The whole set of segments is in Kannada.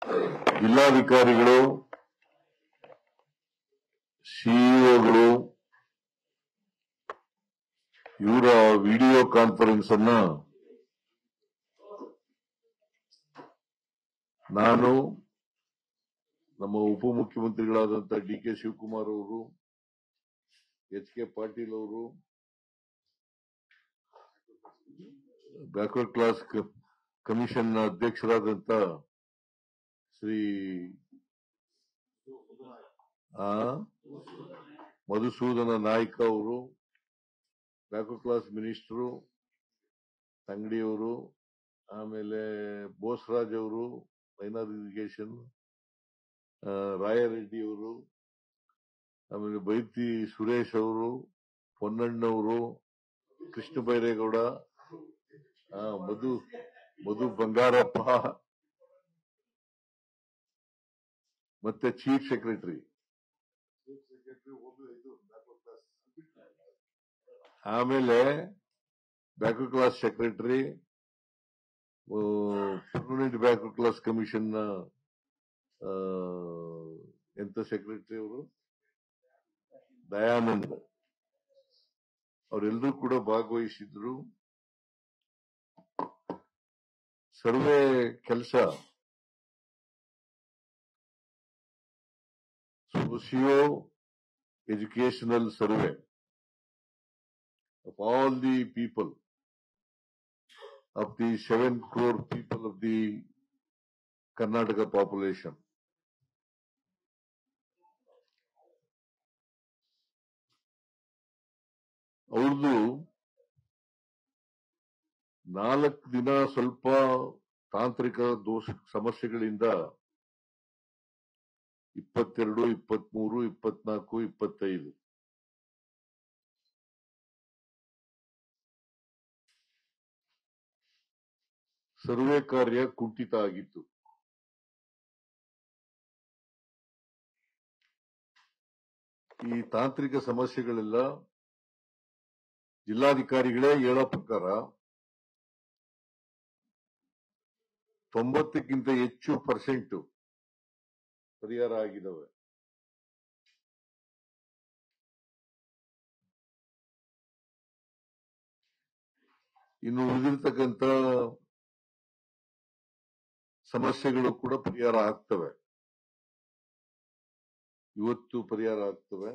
ಜಿಲ್ಲಾಧಿಕಾರಿಗಳು, ಸಿಇಒಗಳು ಇವರ ವಿಡಿಯೋ ಕಾನ್ಫರೆನ್ಸ್ ಅನ್ನ ನಾನು ನಮ್ಮ ಉಪಮುಖ್ಯಮಂತ್ರಿಗಳಾದಂತಹ ಡಿ.ಕೆ. ಶಿವಕುಮಾರ್ ಅವರು, ಎಚ್.ಕೆ. ಪಾಟೀಲ್ ಅವರು, ಬ್ಯಾಕ್ವರ್ಡ್ ಕ್ಲಾಸ್ ಕಮಿಷನ್ ಅಧ್ಯಕ್ಷರಾದಂತ ಶ್ರೀ ಮಧುಸೂದನ ನಾಯ್ಕ ಅವರು, ಬ್ಯಾಕ್ವರ್ಡ್ ಕ್ಲಾಸ್ ಮಿನಿಸ್ಟರು ತಂಗಡಿಯವರು, ಆಮೇಲೆ ಬೋಸರಾಜ್ ಅವರು, ಮೈನಾರ್ ಇರಿಗೇಷನ್, ರಾಯರೆಡ್ಡಿ ಅವರು, ಆಮೇಲೆ ಬೈತಿ ಸುರೇಶ್ ಅವರು, ಪೊನ್ನಣ್ಣವರು, ಕೃಷ್ಣ ಬೈರೇಗೌಡ, ಮಧು ಬಂಗಾರಪ್ಪ, ಮತ್ತೆ ಚೀಫ್ ಸೆಕ್ರೆಟರಿ, ಆಮೇಲೆ backward class secretary, permanent backward class commission ಎಂತ ಸೆಕ್ರೆಟರಿ ಅವರು ದಯಾನಂದ್ ಅವರೆಲ್ಲರೂ ಕೂಡ ಭಾಗವಹಿಸಿದ್ರು. ಸರ್ವೆ ಕೆಲಸ socio educational survey of all the people, of the 7 crore people of the Karnataka population. ಅವ್ರದ್ದು 4 ದಿನ ಸ್ವಲ್ಪ ತಾಂತ್ರಿಕ ದೋಷ ಸಮಸ್ಯೆಗಳಿಂದ 22, 23, 24, 25 ಸರ್ವೆ ಕಾರ್ಯ ಕುಂಠಿತ ಆಗಿತ್ತು. ಈ ತಾಂತ್ರಿಕ ಸಮಸ್ಯೆಗಳೆಲ್ಲ ಜಿಲ್ಲಾಧಿಕಾರಿಗಳೇ ಹೇಳೋ ಪ್ರಕಾರ 90ಕ್ಕಿಂತ ಹೆಚ್ಚು % ಪರಿಹಾರ ಆಗಿದ್ದಾವೆ. ಇನ್ನು ಉಳಿದಿರ್ತಕ್ಕಂಥ ಸಮಸ್ಯೆಗಳು ಕೂಡ ಪರಿಹಾರ ಆಗ್ತವೆ. ಇವತ್ತು ಪರಿಹಾರ ಆಗ್ತವೆ.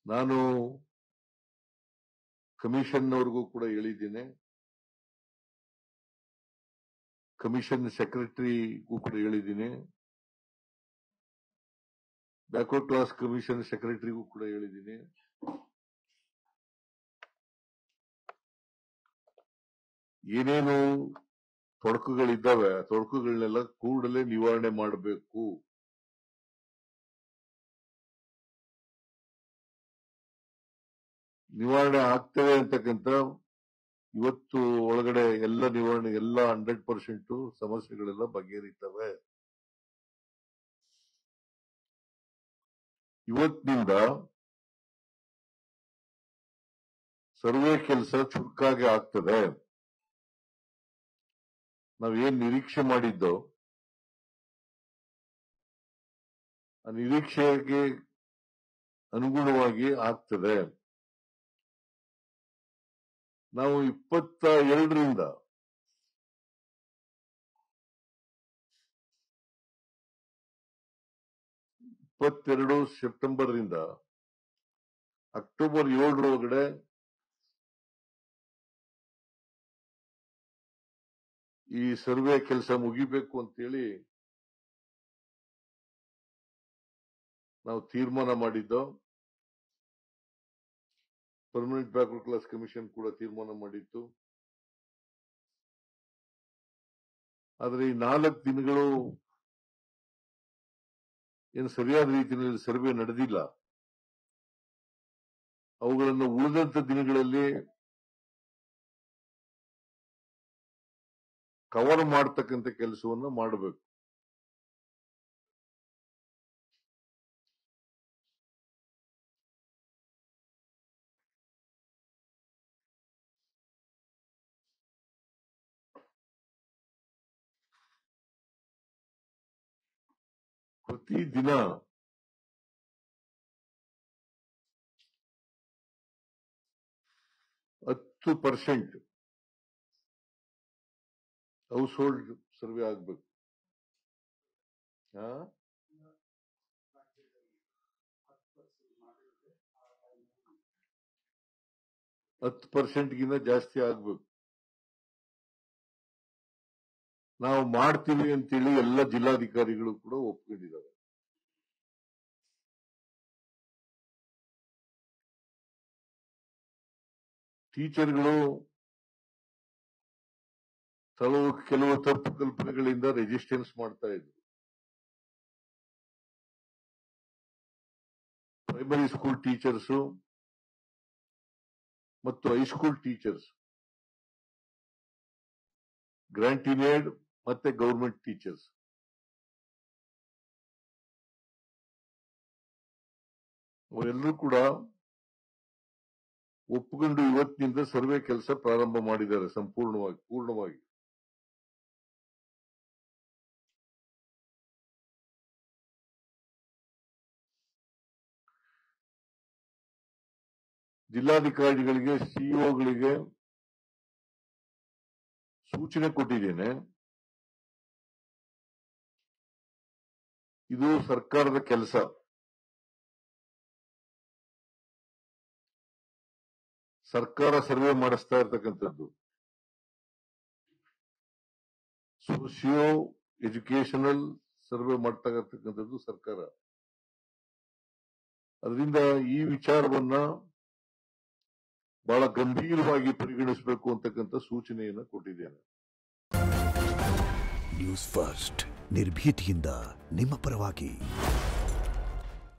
ನಾನು ಕಮಿಷನ್ ಅವ್ರಿಗೂ ಕೂಡ ಹೇಳಿದ್ದೇನೆ, ಕಮಿಷನ್ ಸೆಕ್ರೆಟರಿಗೂ ಕೂಡ ಹೇಳಿದ್ದೀನಿ, ಬ್ಯಾಕ್ವರ್ಡ್ ಕ್ಲಾಸ್ ಕಮಿಷನ್ ಸೆಕ್ರೆಟರಿಗೂ ಕೂಡ ಹೇಳಿದ್ದೀನಿ. ಏನೇನು ತೊಡಕುಗಳಿದ್ದಾವೆ ತೊಡಕುಗಳನ್ನೆಲ್ಲ ಕೂಡಲೇ ನಿವಾರಣೆ ಮಾಡಬೇಕು. ನಿವಾರಣೆ ಆಗ್ತವೆ ಅಂತಕ್ಕಂಥ ಇವತ್ತು ಒಳಗಡೆ ಎಲ್ಲ ನಿವಾರಣೆ ಎಲ್ಲ 100% ಸಮಸ್ಯೆಗಳೆಲ್ಲ ಬಗೆಹರಿತವೆ. ಇವತ್ತಿನಿಂದ ಸರ್ವೆ ಕೆಲಸ ಚುರುಕಾಗಿ ಆಗ್ತದೆ. ನಾವೇನ್ ನಿರೀಕ್ಷೆ ಮಾಡಿದ್ದೋ ಆ ನಿರೀಕ್ಷೆಗೆ ಅನುಗುಣವಾಗಿ ಆಗ್ತದೆ. ನಾವು 22ರಿಂದ ಸೆಪ್ಟೆಂಬರ್ ರಿಂದ ಅಕ್ಟೋಬರ್ 7ರೊಳಗಡೆ ಈ ಸರ್ವೆ ಕೆಲಸ ಮುಗಿಬೇಕು ಅಂತೇಳಿ ನಾವು ತೀರ್ಮಾನ ಮಾಡಿದ್ದೋ. ಪರ್ಮನೆಂಟ್ ಬ್ಯಾಕ್ವರ್ಡ್ ಕ್ಲಾಸ್ ಕಮಿಷನ್ ಕೂಡ ತೀರ್ಮಾನ ಮಾಡಿತ್ತು. ಆದ್ರೆ ಈ 4 ದಿನಗಳು ಏನು ಸರಿಯಾದ ರೀತಿಯಲ್ಲಿ ಸರ್ವೆ ನಡೆದಿಲ್ಲ. ಅವುಗಳನ್ನು ಉಳಿದಂತ ದಿನಗಳಲ್ಲಿ ಕವರ್ ಮಾಡತಕ್ಕಂತ ಕೆಲಸವನ್ನು ಮಾಡಬೇಕು. ಪ್ರತಿ ದಿನ 10% ಹೌಸ್ ಹೋಲ್ಡ್ ಸರ್ವೆ ಆಗ್ಬೇಕು. 10% ಜಾಸ್ತಿ ಆಗ್ಬೇಕು. ನಾವು ಮಾಡ್ತೀವಿ ಅಂತೇಳಿ ಎಲ್ಲ ಜಿಲ್ಲಾಧಿಕಾರಿಗಳು ಕೂಡ ಒಪ್ಕೊಂಡಿದ್ದಾರೆ. ಟೀಚರ್ಗಳು ಕೆಲವು ತಪ್ಪು ಕಲ್ಪನೆಗಳಿಂದ ರೆಸಿಸ್ಟೆನ್ಸ್ ಮಾಡ್ತಾ ಇದ್ರು. ಪ್ರೈಮರಿ ಸ್ಕೂಲ್ ಟೀಚರ್ಸ್ ಮತ್ತು ಹೈಸ್ಕೂಲ್ ಟೀಚರ್ಸ್, ಗ್ರಾಂಟಿನೇಡ್ ಮತ್ತೆ ಗವರ್ಮೆಂಟ್ ಟೀಚರ್ಸ್ ಅವರೆಲ್ಲರೂ ಕೂಡ ಒಪ್ಪಿಕೊಂಡು ಇವತ್ತಿನಿಂದ ಸರ್ವೆ ಕೆಲಸ ಪ್ರಾರಂಭ ಮಾಡಿದ್ದಾರೆ ಪೂರ್ಣವಾಗಿ. ಜಿಲ್ಲಾಧಿಕಾರಿಗಳಿಗೆ, ಸಿಇಒಗಳಿಗೆ ಸೂಚನೆ ಕೊಟ್ಟಿದ್ದೇನೆ. ಇದು ಸರ್ಕಾರದ ಕೆಲಸ. ಸರ್ಕಾರ ಸರ್ವೆ ಮಾಡಿಸ್ತಾ ಇರ್ತಕ್ಕಂಥದ್ದು. ಸೋಶಿಯೋ ಎಜುಕೇಶನಲ್ ಸರ್ವೆ ಮಾಡ್ತಾ ಇರ್ತಕ್ಕಂಥದ್ದು ಸರ್ಕಾರ. ಅದರಿಂದ ಈ ವಿಚಾರವನ್ನ ಬಹಳ ಗಂಭೀರವಾಗಿ ಪರಿಗಣಿಸಬೇಕು ಅಂತಕ್ಕಂಥ ಸೂಚನೆಯನ್ನು ಕೊಟ್ಟಿದ್ದೇನೆ. ನ್ಯೂಸ್ ಫಸ್ಟ್, ನಿರ್ಭೀತಿಯಿಂದ ನಿಮ್ಮ ಪರವಾಗಿ.